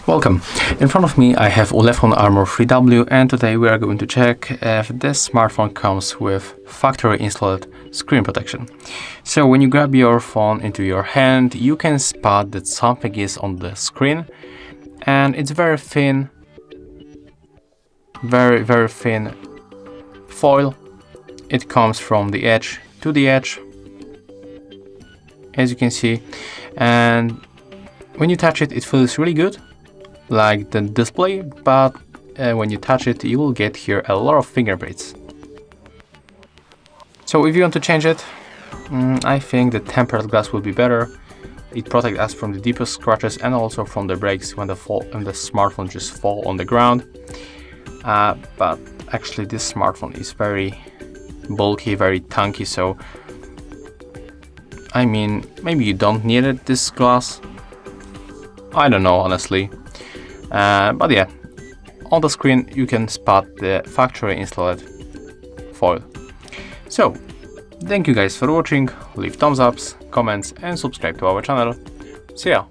Welcome. In front of me I have Ulefone Armor 3W, and today we are going to check if this smartphone comes with factory installed screen protection. So when you grab your phone into your hand, you can spot that something is on the screen, and it's very thin, very thin foil. It comes from the edge to the edge, as you can see, and when you touch it, it feels really good, like the display, but when you touch it, you will get here a lot of fingerprints. So if you want to change it, I think the tempered glass will be better. It protects us from the deepest scratches and also from the breaks when the smartphone just fall on the ground. But actually this smartphone is very bulky, very chunky, so I mean, maybe you don't need it, this glass. I don't know, honestly. But yeah, on the screen you can spot the factory installed foil. So, thank you guys for watching, leave thumbs ups, comments and subscribe to our channel. See ya!